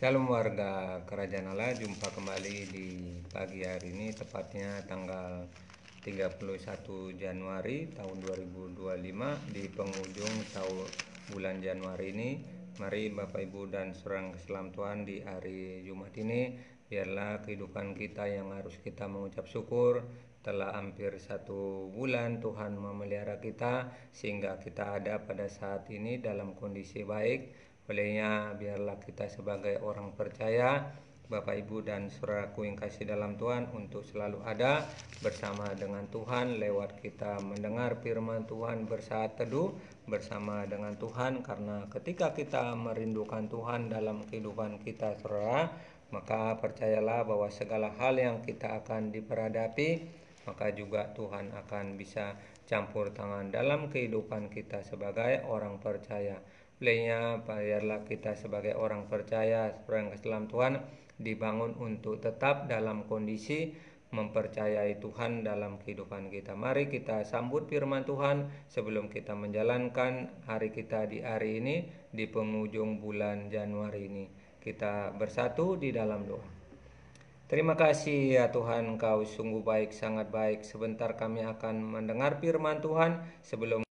Shalom warga Kerajaan Allah, jumpa kembali di pagi hari ini, tepatnya tanggal 31 Januari tahun 2025 di penghujung tahun bulan Januari ini. Mari Bapak Ibu dan Saudara keselam Tuhan, di hari Jumat ini biarlah kehidupan kita yang harus kita mengucap syukur. Telah hampir 1 bulan Tuhan memelihara kita sehingga kita ada pada saat ini dalam kondisi baik. Olehnya biarlah kita sebagai orang percaya, Bapak Ibu dan saudaraku yang kasih dalam Tuhan, untuk selalu ada bersama dengan Tuhan lewat kita mendengar firman Tuhan, bersaat teduh bersama dengan Tuhan. Karena ketika kita merindukan Tuhan dalam kehidupan kita, saudara, maka percayalah bahwa segala hal yang kita akan diperhadapi, maka juga Tuhan akan bisa campur tangan dalam kehidupan kita sebagai orang percaya. Olehnya biarlah kita sebagai orang percaya, orang keselam Tuhan, dibangun untuk tetap dalam kondisi mempercayai Tuhan dalam kehidupan kita. Mari kita sambut firman Tuhan sebelum kita menjalankan hari kita di hari ini, di penghujung bulan Januari ini. Kita bersatu di dalam doa. Terima kasih ya Tuhan, Engkau sungguh baik, sangat baik. Sebentar kami akan mendengar firman Tuhan. Sebelum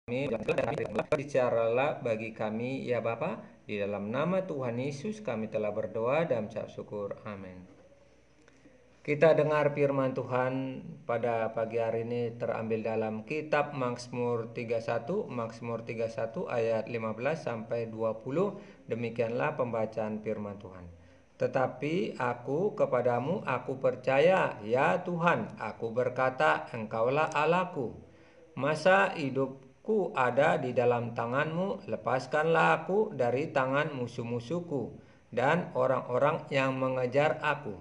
kami bicaralah bagi kami ya Bapa, di dalam nama Tuhan Yesus kami telah berdoa dan mengucap syukur. Amin. Kita dengar firman Tuhan pada pagi hari ini terambil dalam kitab Mazmur 31 ayat 15 sampai 20. Demikianlah pembacaan firman Tuhan. Tetapi aku kepadamu aku percaya, ya Tuhan, aku berkata, Engkaulah Allahku. Masa hidupku ada di dalam tangan-Mu, lepaskanlah aku dari tangan musuh-musuhku dan orang-orang yang mengejar aku.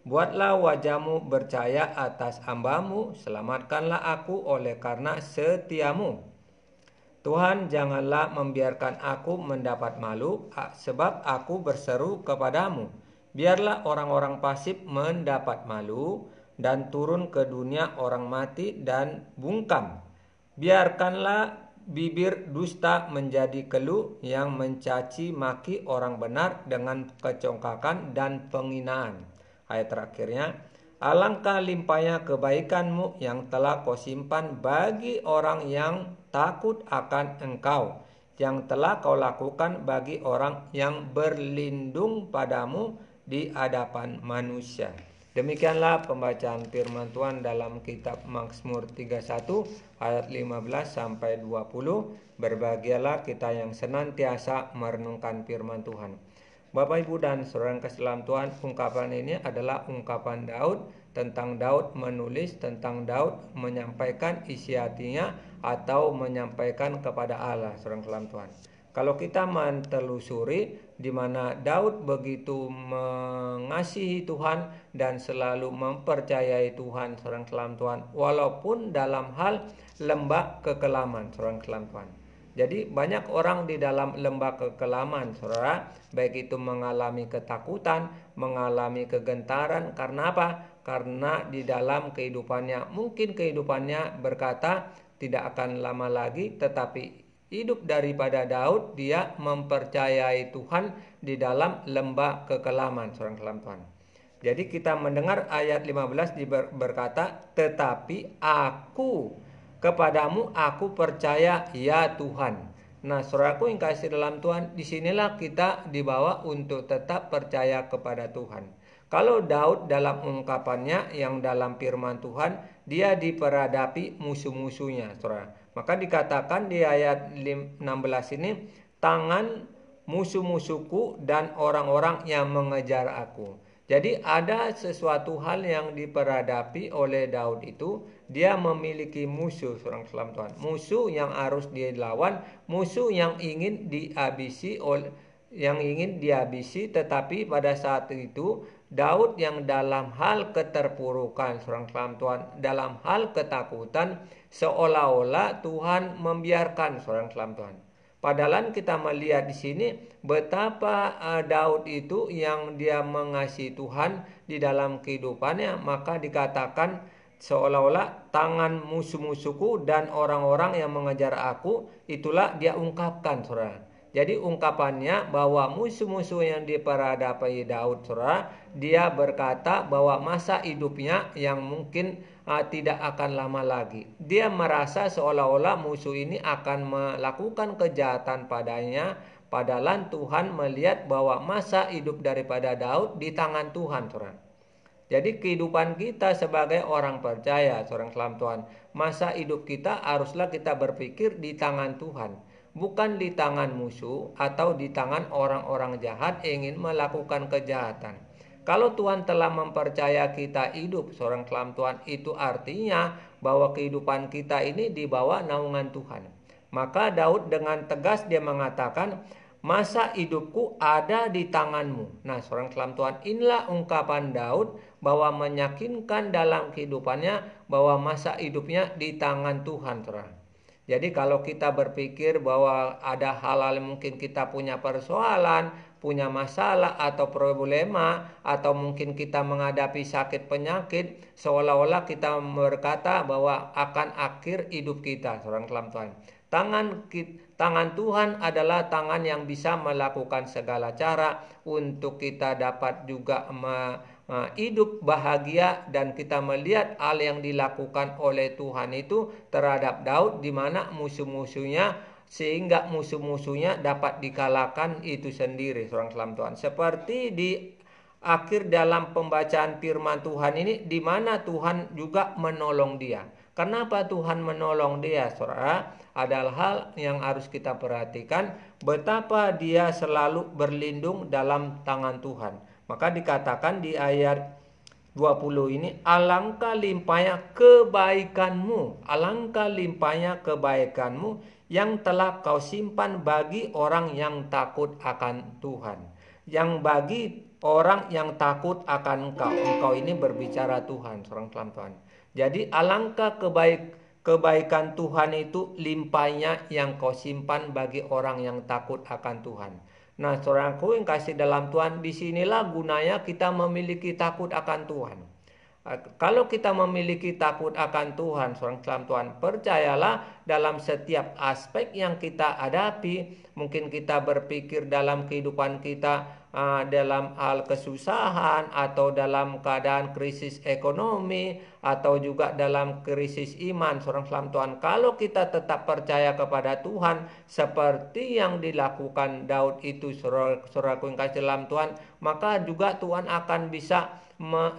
Buatlah wajah-Mu bercahaya atas hamba-Mu, selamatkanlah aku oleh karena setia-Mu. Tuhan, janganlah membiarkan aku mendapat malu, sebab aku berseru kepadamu. Biarlah orang-orang fasik mendapat malu dan turun ke dunia orang mati dan bungkam. Biarkanlah bibir dusta menjadi keluh yang mencaci maki orang benar dengan kecongkakan dan penghinaan. Ayat terakhirnya, alangkah limpahnya kebaikan-Mu yang telah Kau simpan bagi orang yang takut akan Engkau, yang telah Kau lakukan bagi orang yang berlindung padamu di hadapan manusia. Demikianlah pembacaan firman Tuhan dalam kitab Mazmur 31 ayat 15 sampai 20. Berbahagialah kita yang senantiasa merenungkan firman Tuhan. Bapak Ibu dan saudara keselam Tuhan, ungkapan ini adalah ungkapan Daud, tentang Daud menulis, tentang Daud menyampaikan isi hatinya atau menyampaikan kepada Allah, saudara keselam Tuhan. Kalau kita mentelusuri di mana Daud begitu mengasihi Tuhan dan selalu mempercayai Tuhan, saudara keselam Tuhan, walaupun dalam hal lembah kekelaman, saudara keselam Tuhan. Jadi banyak orang di dalam lembah kekelaman, saudara, baik itu mengalami ketakutan, mengalami kegentaran. Karena apa? Karena di dalam kehidupannya, mungkin kehidupannya berkata tidak akan lama lagi, tetapi hidup daripada Daud, dia mempercayai Tuhan di dalam lembah kekelaman, saudara keselam Tuhan. Jadi kita mendengar ayat 15 berkata, tetapi aku kepadamu aku percaya, ya Tuhan. Nah, saudaraku yang kasih dalam Tuhan, disinilah kita dibawa untuk tetap percaya kepada Tuhan. Kalau Daud dalam ungkapannya yang dalam firman Tuhan, dia diperhadapi musuh-musuhnya, saudara. Maka dikatakan di ayat 16 ini, tangan musuh-musuhku dan orang-orang yang mengejar aku. Jadi ada sesuatu hal yang diperhadapi oleh Daud itu. Dia memiliki musuh, seorang keselam Tuhan. Musuh yang harus dilawan, musuh yang ingin dihabisi, tetapi pada saat itu Daud yang dalam hal keterpurukan, seorang keselam Tuhan, dalam hal ketakutan, seolah-olah Tuhan membiarkan, seorang keselam Tuhan. Padahal kita melihat di sini betapa Daud itu yang dia mengasihi Tuhan di dalam kehidupannya, maka dikatakan seolah-olah tangan musuh-musuhku dan orang-orang yang mengejar aku, itulah dia ungkapkan, saudara. Jadi ungkapannya bahwa musuh-musuh yang diperhadapi Daud, saudara, dia berkata bahwa masa hidupnya yang mungkin tidak akan lama lagi. Dia merasa seolah-olah musuh ini akan melakukan kejahatan padanya, padahal Tuhan melihat bahwa masa hidup daripada Daud di tangan Tuhan, saudara. Jadi kehidupan kita sebagai orang percaya, seorang salam Tuhan, masa hidup kita haruslah kita berpikir di tangan Tuhan, bukan di tangan musuh atau di tangan orang-orang jahat ingin melakukan kejahatan. Kalau Tuhan telah mempercaya kita hidup, seorang salam Tuhan, itu artinya bahwa kehidupan kita ini di bawah naungan Tuhan. Maka Daud dengan tegas dia mengatakan, masa hidupku ada di tanganmu. Nah, seorang salam Tuhan, inilah ungkapan Daud bahwa meyakinkan dalam kehidupannya bahwa masa hidupnya di tangan Tuhan, saudara. Jadi kalau kita berpikir bahwa ada hal-hal yang mungkin kita punya persoalan, punya masalah atau problema, atau mungkin kita menghadapi sakit penyakit, seolah-olah kita berkata bahwa akan akhir hidup kita, seorang salam Tuhan. Tangan Tuhan adalah tangan yang bisa melakukan segala cara untuk kita dapat juga hidup bahagia, dan kita melihat hal yang dilakukan oleh Tuhan itu terhadap Daud di mana musuh-musuhnya, sehingga musuh-musuhnya dapat dikalahkan itu sendiri, seorang salam Tuhan. Seperti di akhir dalam pembacaan firman Tuhan ini, di mana Tuhan juga menolong dia. Kenapa Tuhan menolong dia, saudara? Adalah hal yang harus kita perhatikan, betapa dia selalu berlindung dalam tangan Tuhan. Maka dikatakan di ayat 20 ini, alangkah limpahnya kebaikanmu, alangkah limpahnya kebaikanmu yang telah kau simpan bagi orang yang takut akan Tuhan. Yang bagi orang yang takut akan engkau ini berbicara Tuhan, seorang salam Tuhan. Jadi alangkah kebaikan Tuhan itu limpahnya yang kau simpan bagi orang yang takut akan Tuhan. Nah, saudaraku yang kasih dalam Tuhan, disinilah gunanya kita memiliki takut akan Tuhan. Kalau kita memiliki takut akan Tuhan, seorang salam Tuhan, percayalah dalam setiap aspek yang kita hadapi, mungkin kita berpikir dalam kehidupan kita, dalam hal kesusahan atau dalam keadaan krisis ekonomi atau juga dalam krisis iman, seorang salam Tuhan, kalau kita tetap percaya kepada Tuhan seperti yang dilakukan Daud itu, saudaraku yang kasih dalam Tuhan, maka juga Tuhan akan bisa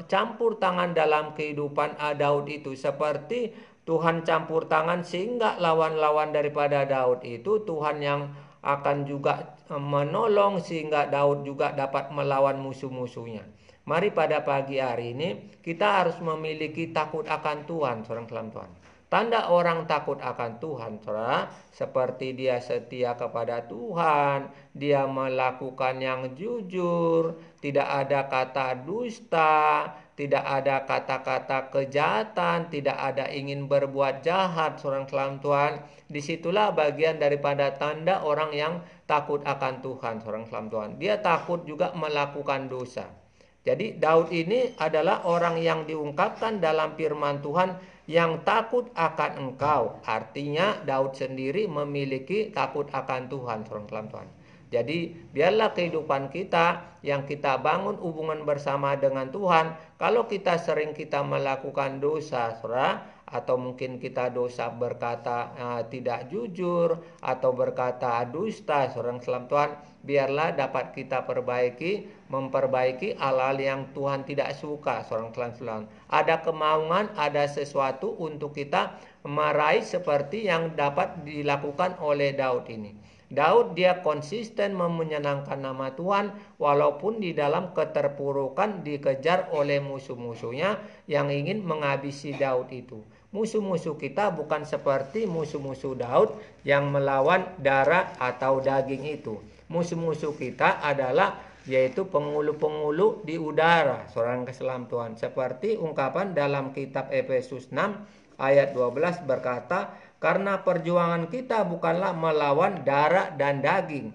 campur tangan dalam kehidupan Daud itu, seperti Tuhan campur tangan sehingga lawan-lawan daripada Daud itu Tuhan yang akan juga menolong sehingga Daud juga dapat melawan musuh-musuhnya. Mari pada pagi hari ini kita harus memiliki takut akan Tuhan, seorang salam Tuhan. Tanda orang takut akan Tuhan, saudara, seperti dia setia kepada Tuhan, dia melakukan yang jujur, tidak ada kata dusta, tidak ada kata-kata kejahatan, tidak ada ingin berbuat jahat, seorang salam Tuhan. Disitulah bagian daripada tanda orang yang takut akan Tuhan, seorang salam Tuhan. Dia takut juga melakukan dosa. Jadi Daud ini adalah orang yang diungkapkan dalam firman Tuhan yang takut akan engkau. Artinya Daud sendiri memiliki takut akan Tuhan, seorang salam Tuhan. Jadi biarlah kehidupan kita yang kita bangun hubungan bersama dengan Tuhan, kalau kita sering kita melakukan dosa, saudara, atau mungkin kita dosa berkata tidak jujur atau berkata dusta, seorang salam Tuhan, biarlah dapat kita memperbaiki hal-hal yang Tuhan tidak suka, seorang salam. Ada kemauan, ada sesuatu untuk kita meraih seperti yang dapat dilakukan oleh Daud ini. Daud dia konsisten menyenangkan nama Tuhan walaupun di dalam keterpurukan dikejar oleh musuh-musuhnya yang ingin menghabisi Daud itu. Musuh-musuh kita bukan seperti musuh-musuh Daud yang melawan darah atau daging itu. Musuh-musuh kita adalah yaitu penghulu-penghulu di udara, seorang keselam Tuhan. Seperti ungkapan dalam kitab Efesus 6 ayat 12 berkata, karena perjuangan kita bukanlah melawan darah dan daging,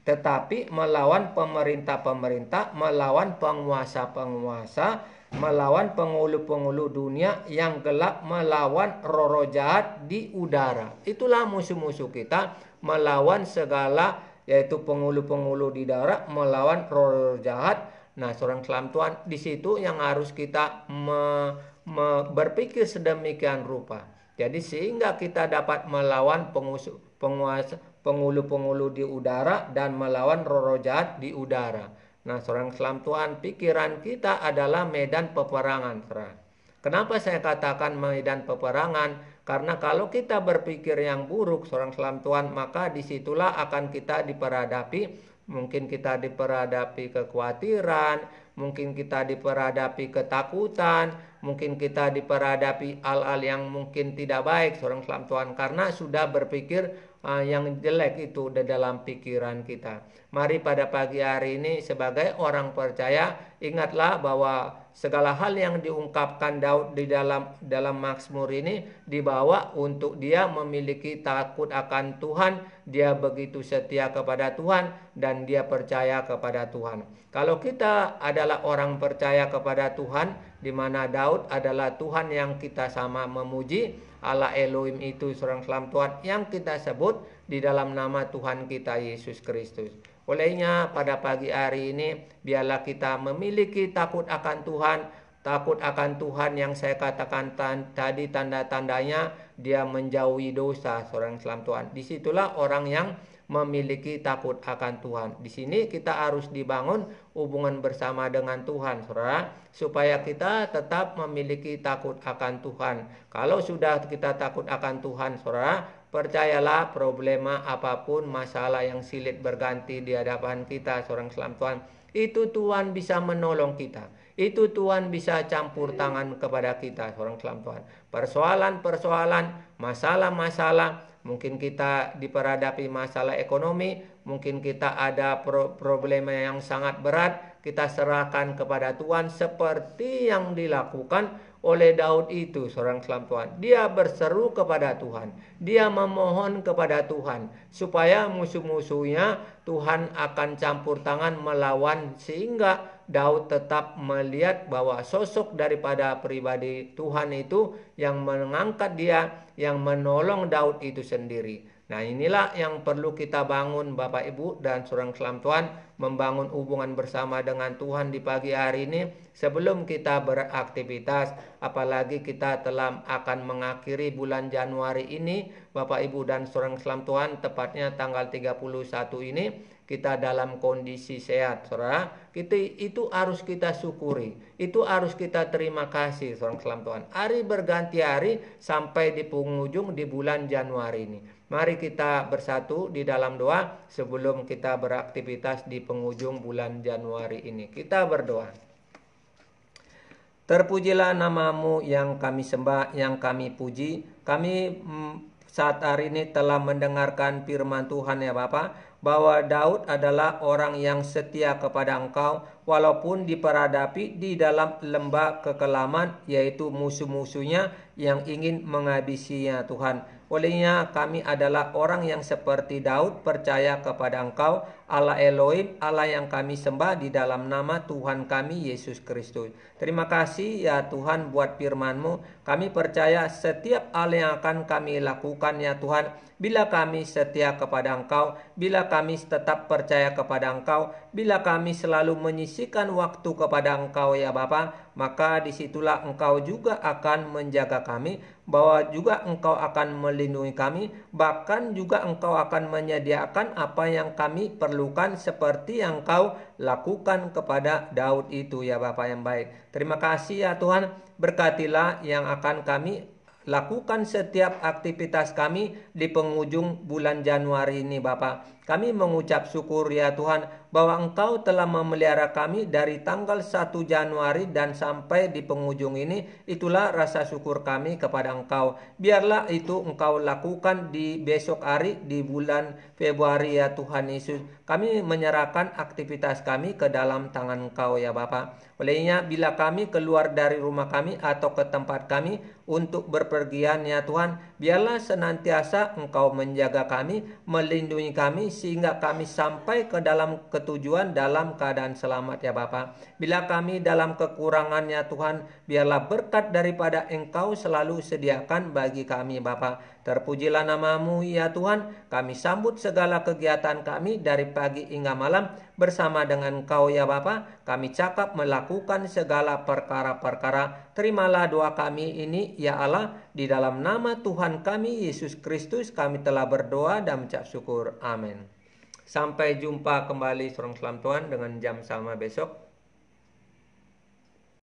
tetapi melawan pemerintah-pemerintah, melawan penguasa-penguasa, melawan penghulu-penghulu dunia yang gelap, melawan roh-roh jahat di udara. Itulah musuh-musuh kita, melawan segala yaitu penghulu-penghulu di darat melawan roh jahat. Nah, seorang salam Tuhan, di situ yang harus kita berpikir sedemikian rupa. Jadi sehingga kita dapat melawan penghulu-penghulu di udara dan melawan roh jahat di udara. Nah, seorang salam Tuhan, pikiran kita adalah medan peperangan, saudara. Kenapa saya katakan medan peperangan? Karena kalau kita berpikir yang buruk, seorang salam Tuhan, maka disitulah akan kita diperhadapi. Mungkin kita diperhadapi kekhawatiran, mungkin kita diperhadapi ketakutan, mungkin kita diperhadapi hal-hal yang mungkin tidak baik, seorang salam Tuhan, karena sudah berpikir yang jelek itu di dalam pikiran kita. Mari pada pagi hari ini sebagai orang percaya, ingatlah bahwa segala hal yang diungkapkan Daud di dalam Mazmur ini dibawa untuk dia memiliki takut akan Tuhan, dia begitu setia kepada Tuhan dan dia percaya kepada Tuhan. Kalau kita adalah orang percaya kepada Tuhan, di mana Daud adalah Tuhan yang kita sama memuji, Allah Elohim itu seorang salam Tuhan yang kita sebut di dalam nama Tuhan kita Yesus Kristus. Olehnya pada pagi hari ini biarlah kita memiliki takut akan Tuhan. Takut akan Tuhan yang saya katakan tadi tanda-tandanya dia menjauhi dosa, seorang salam Tuhan. Disitulah orang yang memiliki takut akan Tuhan. Di sini kita harus dibangun hubungan bersama dengan Tuhan, saudara, supaya kita tetap memiliki takut akan Tuhan. Kalau sudah kita takut akan Tuhan, saudara, percayalah problema apapun, masalah yang sulit berganti di hadapan kita, seorang salam Tuhan, itu Tuhan bisa menolong kita. Itu Tuhan bisa campur tangan kepada kita, seorang salam Tuhan. Persoalan-persoalan, masalah-masalah, mungkin kita diperhadapi masalah ekonomi, mungkin kita ada problema yang sangat berat, kita serahkan kepada Tuhan seperti yang dilakukan oleh Daud itu, seorang salam Tuhan. Dia berseru kepada Tuhan, dia memohon kepada Tuhan supaya musuh-musuhnya Tuhan akan campur tangan melawan, sehingga Daud tetap melihat bahwa sosok daripada pribadi Tuhan itu yang mengangkat dia, yang menolong Daud itu sendiri. Nah, inilah yang perlu kita bangun Bapak Ibu dan seorang salam Tuhan, membangun hubungan bersama dengan Tuhan di pagi hari ini sebelum kita beraktivitas. Apalagi kita telah akan mengakhiri bulan Januari ini Bapak Ibu dan seorang salam Tuhan, tepatnya tanggal 31 ini kita dalam kondisi sehat, saudara. Itu harus kita syukuri, itu harus kita terima kasih, seorang salam Tuhan. Hari berganti hari sampai di penghujung di bulan Januari ini. Mari kita bersatu di dalam doa sebelum kita beraktivitas di penghujung bulan Januari ini. Kita berdoa. Terpujilah namamu yang kami sembah, yang kami puji. Kami saat hari ini telah mendengarkan firman Tuhan ya Bapa, bahwa Daud adalah orang yang setia kepada Engkau walaupun diperhadapi di dalam lembah kekelaman, yaitu musuh-musuhnya yang ingin menghabisinya Tuhan. Olehnya kami adalah orang yang seperti Daud, percaya kepada Engkau, Allah Elohim, Allah yang kami sembah di dalam nama Tuhan kami Yesus Kristus. Terima kasih ya Tuhan buat firman-Mu. Kami percaya setiap hal yang akan kami lakukan ya Tuhan, bila kami setia kepada Engkau, bila kami tetap percaya kepada Engkau, bila kami selalu menyisihkan waktu kepada Engkau ya Bapa, maka disitulah Engkau juga akan menjaga kami, bahwa juga Engkau akan melindungi kami, bahkan juga Engkau akan menyediakan apa yang kami perlukan seperti yang Engkau lakukan kepada Daud itu ya Bapa yang baik. Terima kasih ya Tuhan, berkatilah yang akan kami lakukan setiap aktivitas kami di penghujung bulan Januari ini Bapa. Kami mengucap syukur ya Tuhan bahwa Engkau telah memelihara kami dari tanggal 1 Januari dan sampai di penghujung ini. Itulah rasa syukur kami kepada Engkau. Biarlah itu Engkau lakukan di besok hari di bulan Februari ya Tuhan Yesus. Kami menyerahkan aktivitas kami ke dalam tangan Engkau ya Bapa. Olehnya bila kami keluar dari rumah kami atau ke tempat kami untuk berpergian ya Tuhan, biarlah senantiasa Engkau menjaga kami, melindungi kami, sehingga kami sampai ke dalam ketujuan dalam keadaan selamat ya Bapa. Bila kami dalam kekurangan ya Tuhan, biarlah berkat daripada Engkau selalu sediakan bagi kami Bapa. Terpujilah nama-Mu ya Tuhan. Kami sambut segala kegiatan kami dari pagi hingga malam bersama dengan Engkau ya Bapa. Kami cakap melakukan segala perkara-perkara. Terimalah doa kami ini ya Allah. Di dalam nama Tuhan kami Yesus Kristus kami telah berdoa dan mengucap syukur. Amin. Sampai jumpa kembali, saudara Tuhan, dengan jam sama besok.